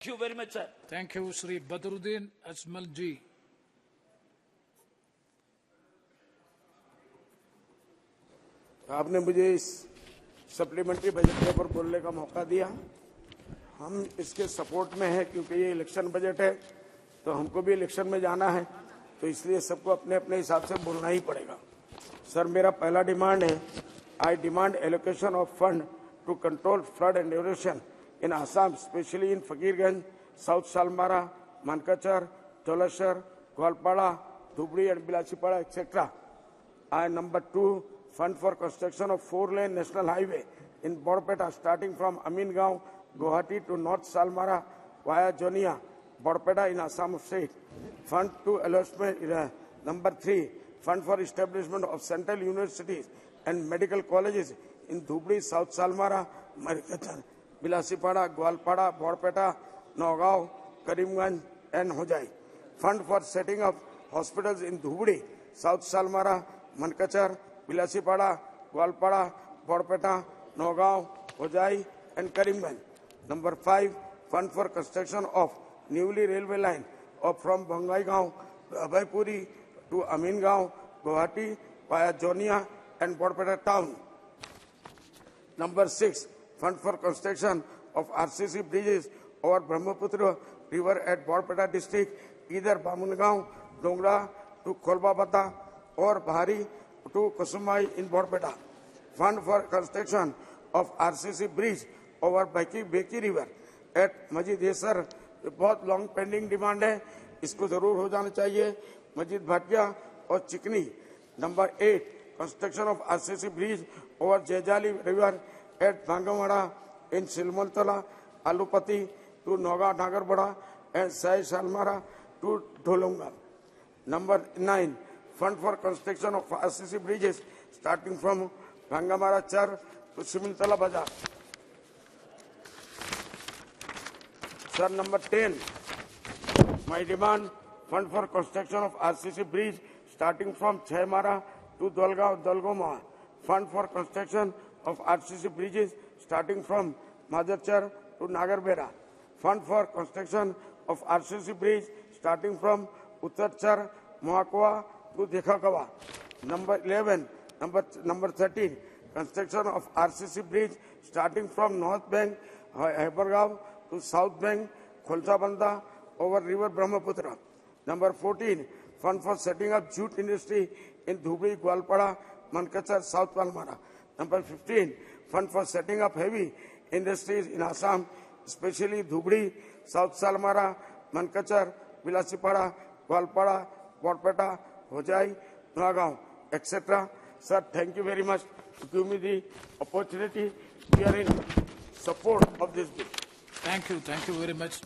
Thank you very much, sir. Thank you, Shri Badruddin Ajmal ji. आपने मुझे इस supplementary budget के ऊपर बोलने का मौका दिया। हम इसके सपोर्ट में हैं क्योंकि ये इलेक्शन बजट है, तो हमको भी इलेक्शन में जाना है, तो इसलिए सबको अपने अपने हिसाब से बोलना ही पड़ेगा। सर, मेरा पहला डिमांड है, I demand allocation of fund to control flood and erosion in Assam, especially in Fakirganj, South Salmara, Mankachar, Tolashar, Gwalpada, Dhubri and Bilasipara, etc. And number 2, fund for construction of 4-lane national highway in Borpeta, starting from Amingaon, Guwahati to North Salmara via Jonia, Borpeta in Assam state. Fund to allotment. Number 3, fund for establishment of central universities and medical colleges in Dhubri, South Salmara, Mankachar, Bilasipara, Goalpara, Barpeta, Nagaon, Karimganj and Hojai. Fund for setting up hospitals in Dhubri, South Salmara, Mankachar, Bilasipara, Goalpara, Barpeta, Nagaon, Hojai and Karimganj. Number 5, fund for construction of newly railway line of from Bongaigaon, Abhayapuri to Amingaon, Guwahati via Jonia and Barpeta town. Number 6, fund for construction of RCC bridges over Brahmaputra River at Borpeta district, either Bamungaon, Dongra to Kolbabata or Bahari to Kusumai in Borpeta. Fund for construction of RCC bridge over Beki River at Majidesar. बहुत long pending demand है, इसको जरूर हो जाना चाहिए. मस्जिद भाटिया और चिकनी. Number 8, construction of RCC bridge over Jejali River at Bangamada in Silmaltala, Alupati to Noga Nagarbada and Sai Salmara to Dholunga. Number 9, fund for construction of RCC bridges starting from Bangamara Char to Similtala Bazaar. Sir, number 10, my demand, fund for construction of RCC bridge starting from Chaimara to Dolgoma. Fund for construction of RCC bridges starting from Madarchar to Nagarbera. Fund for construction of RCC bridge starting from Uttarchar, Mohakwa to Dekhakawa. Number 11, number 13, construction of RCC bridge starting from North Bank, Hydergaon to South Bank, Kholsabanda over River Brahmaputra. Number 14, fund for setting up jute industry in Dhubri, Gwalpada, Mankachar, South Palmara. Number 15, fund for setting up heavy industries in Assam, especially Dhubri, South Salmara, Mankachar, Bilasipara, Gwalpada, Borpeta, Hojai, Nagaon, etc. Sir, thank you very much to give me the opportunity. We are in support of this bill. Thank you very much.